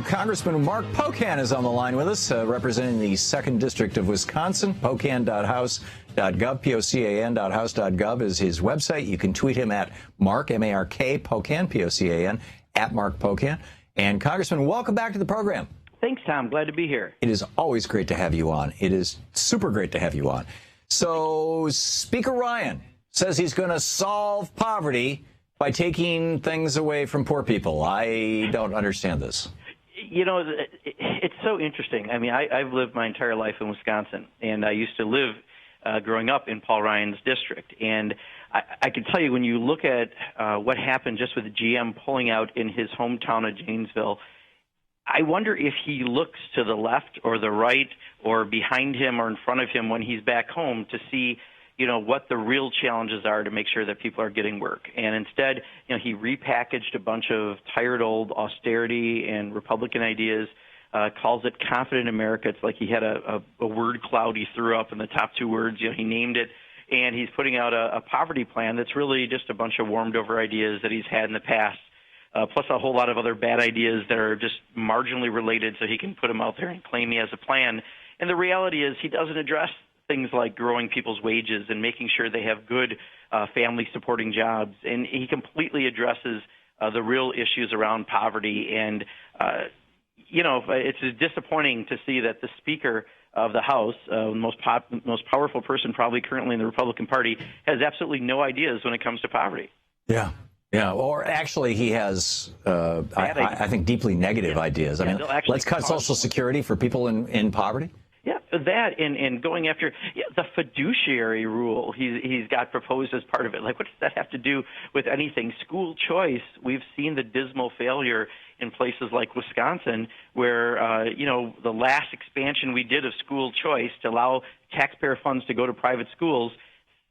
Congressman Mark Pocan is on the line with us, representing the 2nd District of Wisconsin. Pocan.house.gov, Pocan.house.gov is his website. You can tweet him at Mark, M-A-R-K, Pocan, P-O-C-A-N, at Mark Pocan. And Congressman, welcome back to the program. Thanks, Tom. Glad to be here. It is always great to have you on. It is super great to have you on. So Speaker Ryan says he's going to solve poverty by taking things away from poor people. I don't understand this. You know, it's so interesting. I mean, I've lived my entire life in Wisconsin, and I used to live growing up in Paul Ryan's district. And I can tell you, when you look at what happened just with GM pulling out in his hometown of Janesville, I wonder if he looks to the left or the right or behind him or in front of him when he's back home to see, you know, what the real challenges are to make sure that people are getting work. And instead, you know, he repackaged a bunch of tired old austerity and Republican ideas, calls it Confident America. It's like he had a word cloud he threw up in the top two words. You know, he named it. And he's putting out a poverty plan that's really just a bunch of warmed over ideas that he's had in the past, plus a whole lot of other bad ideas that are just marginally related so he can put them out there and claim he has a plan. And the reality is he doesn't address things like growing people's wages and making sure they have good family-supporting jobs. And he completely addresses the real issues around poverty. And, you know, it's disappointing to see that the Speaker of the House, the most powerful person probably currently in the Republican Party, has absolutely no ideas when it comes to poverty. Yeah. Yeah, or actually he has, I think, deeply negative ideas. I mean, let's cut Social Security for people in poverty. Yeah, that and going after the fiduciary rule he's got proposed as part of it. Like, what does that have to do with anything? School choice, we've seen the dismal failure in places like Wisconsin where, you know, the last expansion we did of school choice to allow taxpayer funds to go to private schools,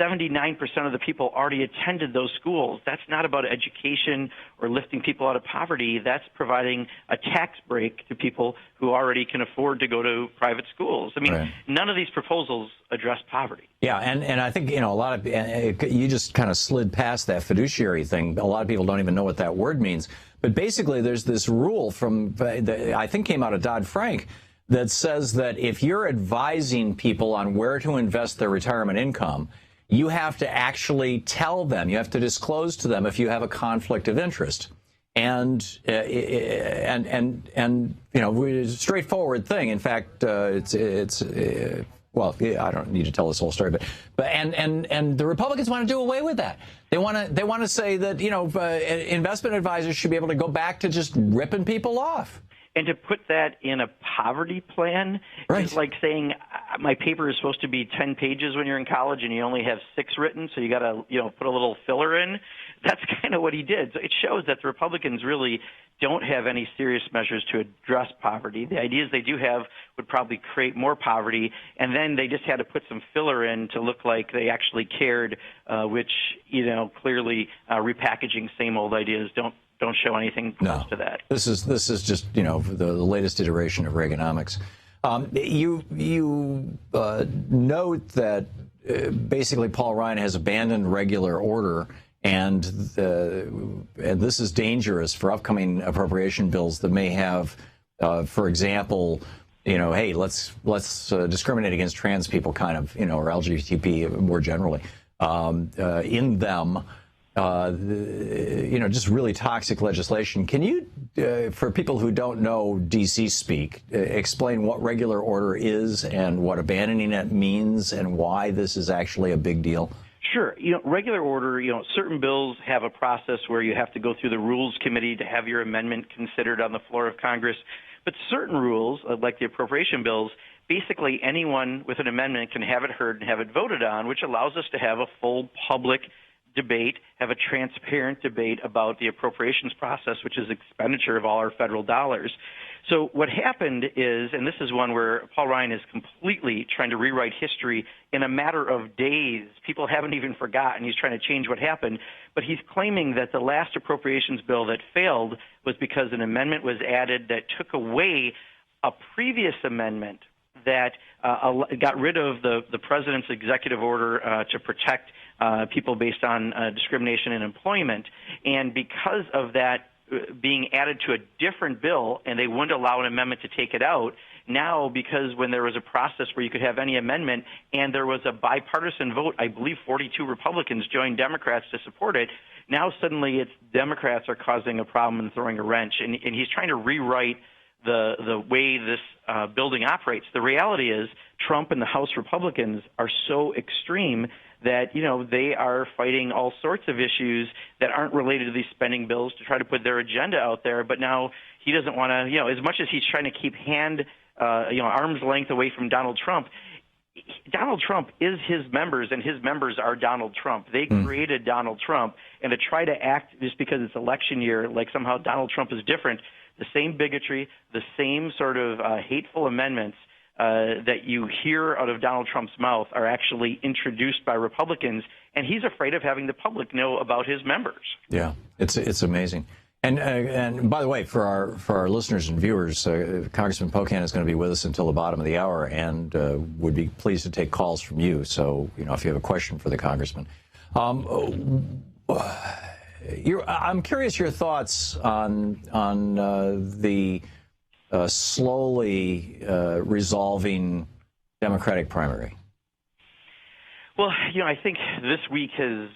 79% of the people already attended those schools. That's not about education or lifting people out of poverty. That's providing a tax break to people who already can afford to go to private schools. I mean, None of these proposals address poverty. Yeah, and I think, you know, a lot of, you just kind of slid past that fiduciary thing. A lot of people don't even know what that word means. But basically, there's this rule from, I think came out of Dodd-Frank, that says that if you're advising people on where to invest their retirement income, you have to actually tell them, you have to disclose to them if you have a conflict of interest. And you know, it's a straightforward thing. In fact, well, I don't need to tell this whole story, but and the Republicans want to do away with that. They want to say that, you know, investment advisors should be able to go back to just ripping people off. And to put that in a poverty plan is like saying my paper is supposed to be 10 pages when you're in college and you only have 6 written, so you got to, you know, put a little filler in. That's kind of what he did. So it shows that the Republicans really don't have any serious measures to address poverty. The ideas they do have would probably create more poverty, and then they just had to put some filler in to look like they actually cared, which, you know, clearly repackaging same old ideas don't show anything close to that. This is just, you know, the latest iteration of Reaganomics. You note that basically Paul Ryan has abandoned regular order, and this is dangerous for upcoming appropriation bills that may have, for example, you know, hey, let's discriminate against trans people, kind of, you know, or LGBT more generally, in them. You know, just really toxic legislation. Can you, for people who don't know D.C. speak, explain what regular order is and what abandoning it means and why this is actually a big deal? Sure. You know, regular order, you know, certain bills have a process where you have to go through the Rules Committee to have your amendment considered on the floor of Congress. But certain rules, like the appropriation bills, basically anyone with an amendment can have it heard and have it voted on, which allows us to have a full public debate, have a transparent debate about the appropriations process, which is expenditure of all our federal dollars. So what happened is, and this is one where Paul Ryan is completely trying to rewrite history in a matter of days. People haven't even forgotten. He's trying to change what happened. But he's claiming that the last appropriations bill that failed was because an amendment was added that took away a previous amendment that got rid of the president's executive order to protect people based on discrimination in employment. And because of that being added to a different bill, and they wouldn't allow an amendment to take it out. Now, because when there was a process where you could have any amendment and there was a bipartisan vote, I believe 42 Republicans joined Democrats to support it, now suddenly it's Democrats are causing a problem and throwing a wrench. And he's trying to rewrite the way this building operates. The reality is Trump and the House Republicans are so extreme that, they are fighting all sorts of issues that aren't related to these spending bills to try to put their agenda out there. But now he doesn't want to, as much as he's trying to keep arm's length away from Donald Trump is his members, and his members are Donald Trump. They created Donald Trump, and to try to act just because it's election year like somehow Donald Trump is different, the same bigotry, the same sort of hateful amendments that you hear out of Donald Trump's mouth are actually introduced by Republicans, and he's afraid of having the public know about his members. Yeah, it's amazing. And by the way, for our listeners and viewers, Congressman Pocan is going to be with us until the bottom of the hour, and would be pleased to take calls from you. So, if you have a question for the congressman. I'm curious your thoughts on the slowly resolving Democratic primary. Well, I think this week has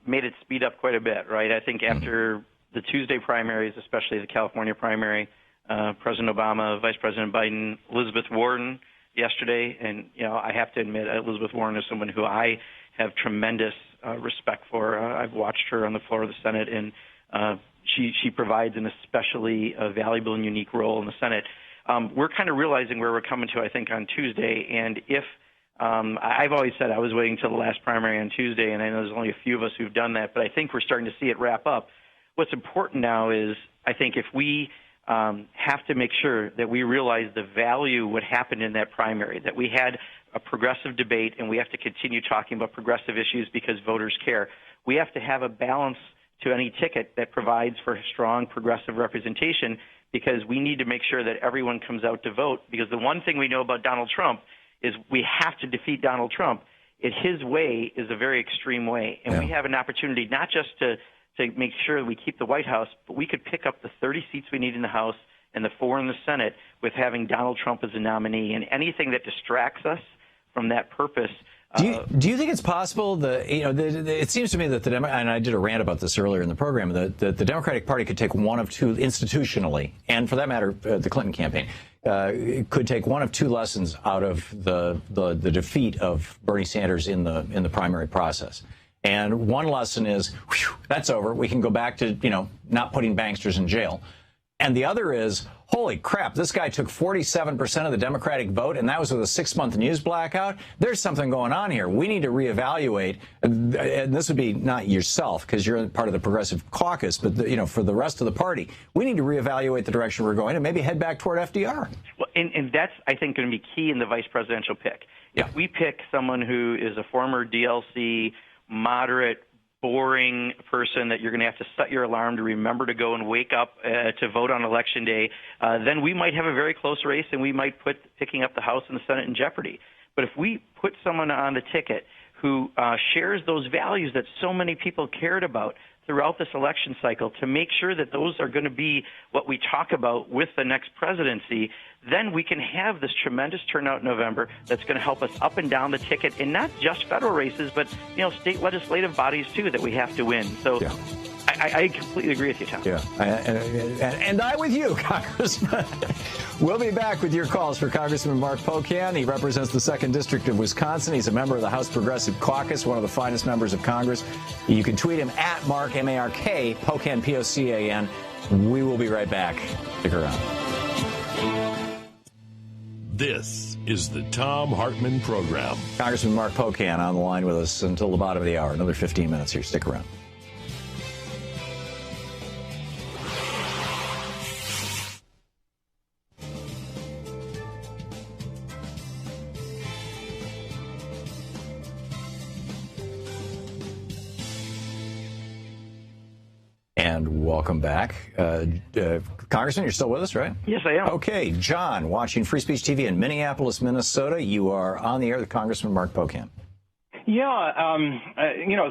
made it speed up quite a bit, right? I think after the Tuesday primaries, especially the California primary, President Obama, Vice President Biden, Elizabeth Warren yesterday, and I have to admit, Elizabeth Warren is someone who I have tremendous respect for. I've watched her on the floor of the Senate, and she provides an especially valuable and unique role in the Senate. We're kind of realizing where we're coming to, I think, on Tuesday, and if I've always said I was waiting until the last primary on Tuesday, and I know there's only a few of us who've done that, but I think we're starting to see it wrap up. What's important now is, I think, if we have to make sure that we realize the value what happened in that primary, that we had a progressive debate, and we have to continue talking about progressive issues because voters care. We have to have a balance to any ticket that provides for strong progressive representation, because we need to make sure that everyone comes out to vote, because the one thing we know about Donald Trump is we have to defeat Donald Trump. His way is a very extreme way, and we have an opportunity not just to make sure we keep the White House, but we could pick up the 30 seats we need in the House and the 4 in the Senate with having Donald Trump as a nominee. And anything that distracts us from that purpose. Do you think it's possible it seems to me that and I did a rant about this earlier in the program, that the Democratic Party could take one of two institutionally, and for that matter, the Clinton campaign could take one of two lessons out of the defeat of Bernie Sanders in the primary process. And one lesson is, whew, that's over. We can go back to, not putting banksters in jail. And the other is, holy crap, this guy took 47% of the Democratic vote, and that was with a 6-month news blackout. There's something going on here. We need to reevaluate. And this would be not yourself, because you're part of the Progressive Caucus, but, for the rest of the party, we need to reevaluate the direction we're going and maybe head back toward FDR. Well, and that's, I think, going to be key in the vice presidential pick. Yeah. If we pick someone who is a former DLC, moderate, boring person that you're going to have to set your alarm to remember to go and wake up to vote on Election Day, then we might have a very close race, and we might put picking up the House and the Senate in jeopardy. But if we put someone on the ticket who shares those values that so many people cared about throughout this election cycle, to make sure that those are going to be what we talk about with the next presidency, then we can have this tremendous turnout in November that's going to help us up and down the ticket, and not just federal races, but state legislative bodies too that we have to win. So yeah. I completely agree with you, Tom. Yeah, and I with you, Congressman. We'll be back with your calls for Congressman Mark Pocan. He represents the 2nd District of Wisconsin. He's a member of the House Progressive Caucus, one of the finest members of Congress. You can tweet him at Mark, M-A-R-K, Pocan, P-O-C-A-N. We will be right back. Stick around. This is the Thom Hartmann Program. Congressman Mark Pocan on the line with us until the bottom of the hour. Another 15 minutes here. Stick around. And welcome back. Congressman, you're still with us, right? Yes, I am. Okay. John, watching Free Speech TV in Minneapolis, Minnesota. You are on the air with Congressman Mark Pocan.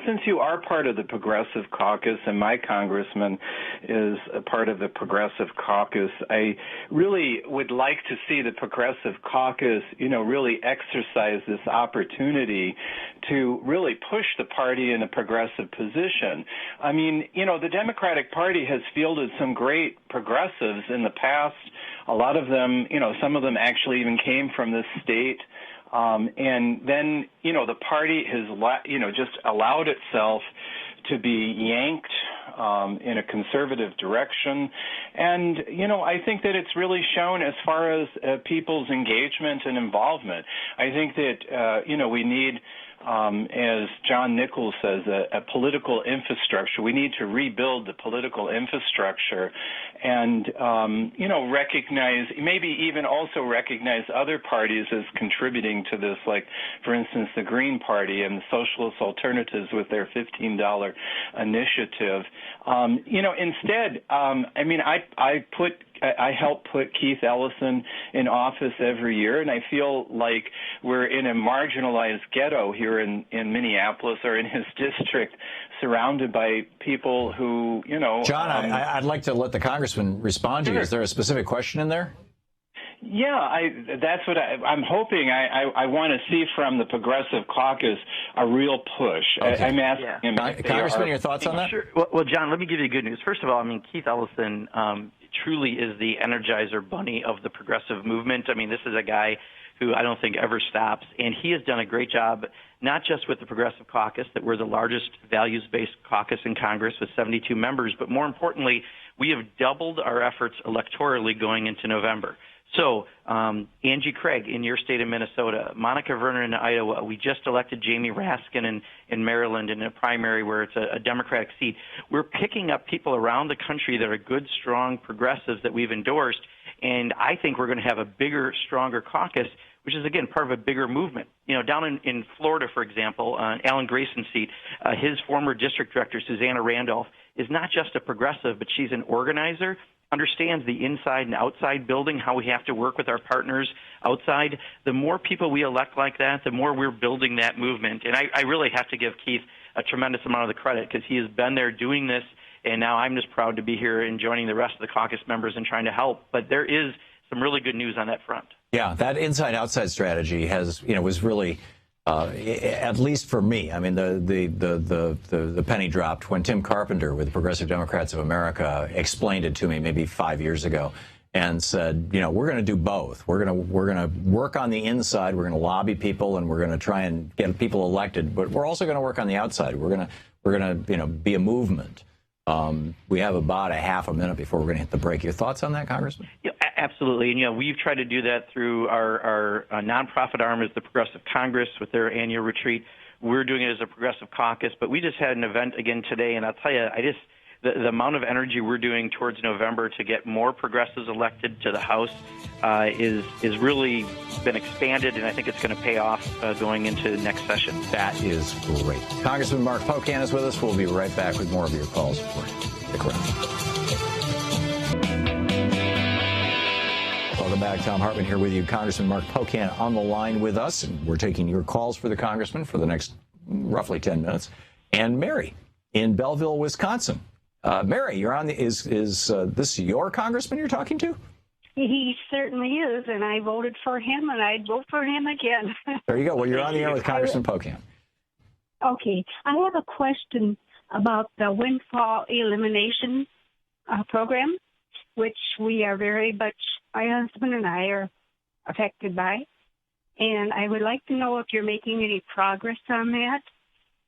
Since you are part of the Progressive Caucus and my congressman is a part of the Progressive Caucus, I really would like to see the Progressive Caucus, really exercise this opportunity to really push the party in a progressive position. I mean, the Democratic Party has fielded some great progressives in the past. A lot of them, some of them actually even came from this state. And then, the party has, just allowed itself to be yanked in a conservative direction. And, I think that it's really shown as far as people's engagement and involvement. I think that, we need, as John Nichols says, a political infrastructure. We need to rebuild the political infrastructure and, recognize, maybe even also recognize other parties as contributing to this, like, for instance, the Green Party and the Socialist Alternatives with their $15 initiative. Instead, I help put Keith Ellison in office every year, and I feel like we're in a marginalized ghetto here in Minneapolis or in his district, surrounded by people who, John, I'd like to let the congressman respond to you. Is there a specific question in there? Yeah, that's what I'm hoping. I want to see from the Progressive Caucus a real push. Okay. I'm asking him. Congressman, your thoughts on that? Sure. Well, John, let me give you good news. First of all, Keith Ellison truly is the energizer bunny of the progressive movement. This is a guy who I don't think ever stops, and he has done a great job, not just with the Progressive Caucus, that we're the largest values-based caucus in Congress with 72 members, but more importantly, we have doubled our efforts electorally going into November. So, Angie Craig in your state of Minnesota, Monica Verner in Iowa, we just elected Jamie Raskin in Maryland in a primary where it's a Democratic seat. We're picking up people around the country that are good, strong progressives that we've endorsed, and I think we're going to have a bigger, stronger caucus, which is, again, part of a bigger movement. Down in Florida, for example, on Alan Grayson's seat, his former district director, Susanna Randolph, is not just a progressive, but she's an organizer, understands the inside and outside building, how we have to work with our partners outside. The more people we elect like that, the more we're building that movement. And I really have to give Keith a tremendous amount of the credit because he has been there doing this, and now I'm just proud to be here and joining the rest of the caucus members and trying to help. But there is some really good news on that front. Yeah, that inside-outside strategy was really, at least for me, the penny dropped when Tim Carpenter with the Progressive Democrats of America explained it to me maybe 5 years ago and said, we're going to do both. We're going to work on the inside. We're going to lobby people and we're going to try and get people elected. But we're also going to work on the outside. We're going to be a movement. We have about a half a minute before we're going to hit the break. Your thoughts on that, Congressman? Yeah, absolutely. And, we've tried to do that through our nonprofit arm is the Progressive Congress with their annual retreat. We're doing it as a Progressive Caucus. But we just had an event again today, and I'll tell you, the amount of energy we're doing towards November to get more progressives elected to the House is really been expanded, and I think it's going to pay off going into next session. That is great. Congressman Mark Pocan is with us. We'll be right back with more of your calls for Stick around. Welcome back. Thom Hartmann here with you. Congressman Mark Pocan on the line with us, and we're taking your calls for the congressman for the next roughly 10 minutes. And Mary in Belleville, Wisconsin. Mary, you're on is this your congressman you're talking to? He certainly is, and I voted for him, and I'd vote for him again. There you go. Well, you're on the air with Congressman Pocan. Okay. I have a question about the windfall elimination program, which we are very much, my husband and I are affected by. And I would like to know if you're making any progress on that.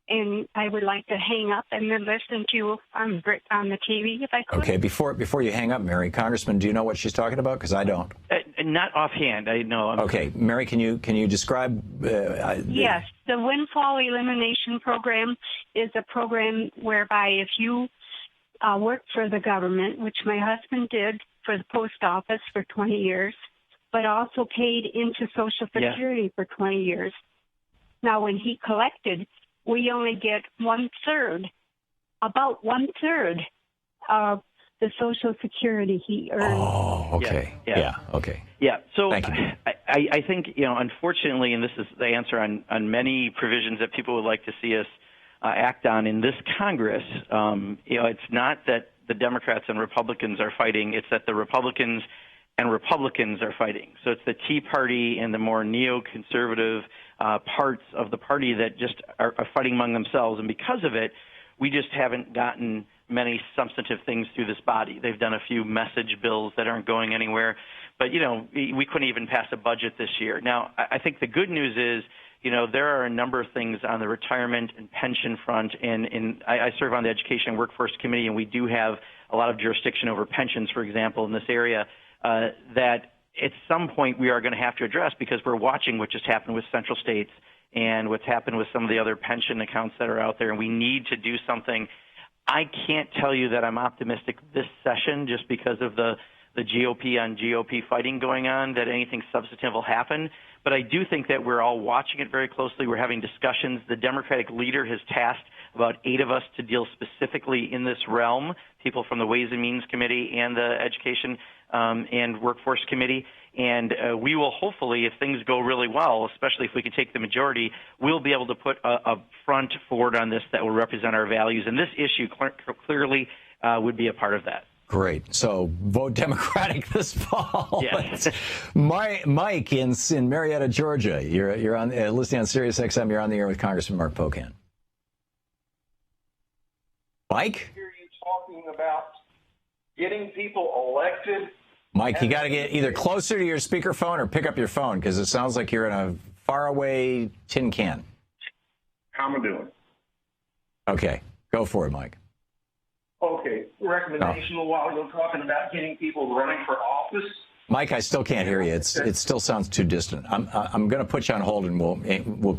And I would like to hang up and then listen to you on the TV if I could. Okay, before you hang up, Mary, Congressman, do you know what she's talking about? Because I don't. Not offhand. I know. Okay, Mary, can you describe? Yes, the windfall elimination program is a program whereby if you work for the government, which my husband did for the post office for 20 years, but also paid into Social Security for 20 years. Now, when he collected, we only get about one third of the Social Security he earned. Oh, okay. Yeah. Okay. Yeah. So thank you. I think, unfortunately, and this is the answer on many provisions that people would like to see us act on in this Congress, it's not that the Democrats and Republicans are fighting, it's that the Republicans and Republicans are fighting. So it's the Tea Party and the more neoconservative parts of the party that just are fighting among themselves. And because of it, we just haven't gotten many substantive things through this body. They've done a few message bills that aren't going anywhere. But, we couldn't even pass a budget this year. Now, I think the good news is, there are a number of things on the retirement and pension front, and I serve on the Education and Workforce Committee, and we do have a lot of jurisdiction over pensions, for example, in this area, that at some point we are going to have to address, because we're watching what just happened with Central States and what's happened with some of the other pension accounts that are out there, and we need to do something. I can't tell you that I'm optimistic this session, just because of the GOP on GOP fighting going on, that anything substantive will happen. But I do think that we're all watching it very closely. We're having discussions. The Democratic leader has tasked about 8 of us to deal specifically in this realm, people from the Ways and Means Committee and the Education and Workforce Committee. And we will hopefully, if things go really well, especially if we can take the majority, we'll be able to put a front forward on this that will represent our values. And this issue clearly would be a part of that. Great. So vote Democratic this fall. Yes. Mike in Marietta, Georgia. You're on listening on Sirius XM. You're on the air with Congressman Mark Pocan. Mike? I hear you talking about getting people elected. Mike, you got to get either closer to your speakerphone or pick up your phone, because it sounds like you're in a faraway tin can. How am I doing? Okay. Go for it, Mike. Okay. Recommendation a while ago talking about getting people running for office. Mike, I still can't hear you. It still sounds too distant. I'm going to put you on hold, and we'll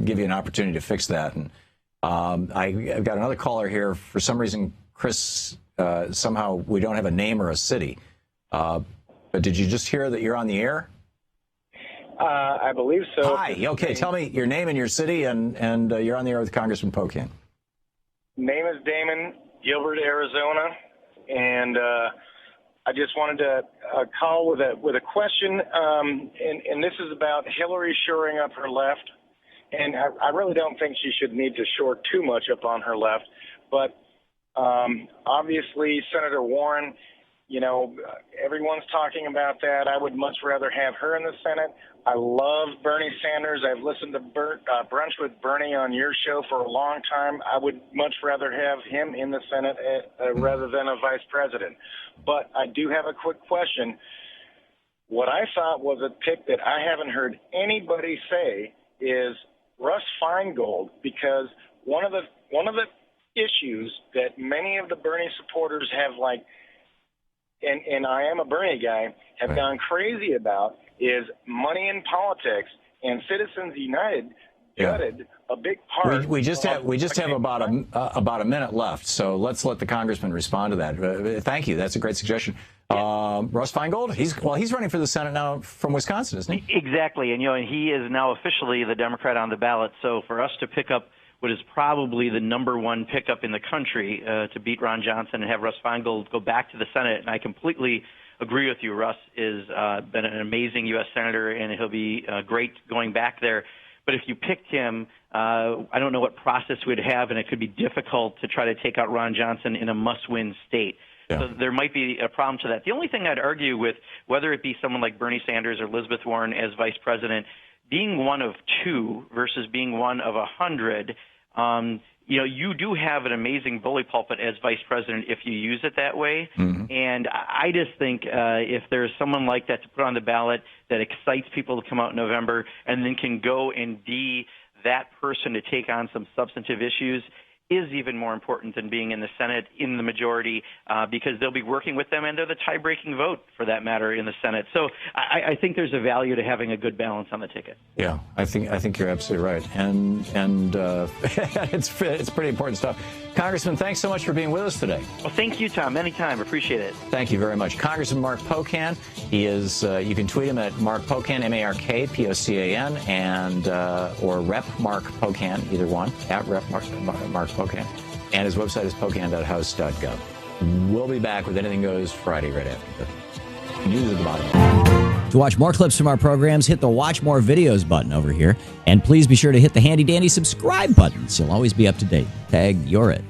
give you an opportunity to fix that. And I've got another caller here. For some reason, Chris, somehow we don't have a name or a city. But did you just hear that you're on the air? I believe so. Hi. Okay. Tell me your name and your city, and you're on the air with Congressman Pocan. Name is Damon, Gilbert, Arizona, and I just wanted to call with a question, and this is about Hillary shoring up her left. And I really don't think she should need to shore too much up on her left, but obviously Senator Warren, everyone's talking about that. I would much rather have her in the Senate. I love Bernie Sanders. I've listened to Brunch with Bernie on your show for a long time. I would much rather have him in the Senate rather than a vice president. But I do have a quick question. What I thought was a pick that I haven't heard anybody say is Russ Feingold, because one of the issues that many of the Bernie supporters have, and I am a Bernie guy, have gone crazy about is money in politics, and Citizens United gutted a big part. We just have about a minute left, so let's let the congressman respond to that. Thank you. That's a great suggestion. Russ Feingold, he's running for the Senate now from Wisconsin, isn't he? Exactly, and he is now officially the Democrat on the ballot. So for us to pick up what is probably the number one pickup in the country to beat Ron Johnson and have Russ Feingold go back to the Senate, and I completely agree with you. Russ has been an amazing U.S. Senator, and he'll be great going back there. But if you picked him, I don't know what process we'd have, and it could be difficult to try to take out Ron Johnson in a must-win state. Yeah. So there might be a problem to that. The only thing I'd argue with, whether it be someone like Bernie Sanders or Elizabeth Warren as vice president, being one of 2 versus being one of 100, you do have an amazing bully pulpit as vice president if you use it that way. Mm-hmm. And I just think if there's someone like that to put on the ballot that excites people to come out in November and then can go and be that person to take on some substantive issues, is even more important than being in the Senate in the majority because they'll be working with them and they're the tie-breaking vote, for that matter, in the Senate. So I think there's a value to having a good balance on the ticket. Yeah, I think you're absolutely right, and it's pretty important stuff. Congressman, thanks so much for being with us today. Well, thank you, Tom. Anytime. Appreciate it. Thank you very much. Congressman Mark Pocan. He is. You can tweet him at Mark Pocan, MarkPocan, and or Rep Mark Pocan, either one, at Rep Mark Pocan. And his website is pocan.house.gov. We'll be back with Anything Goes Friday right after this. news at the bottom. To watch more clips from our programs, hit the Watch More Videos button over here. And please be sure to hit the handy-dandy subscribe button so you'll always be up to date. Tag, you're it.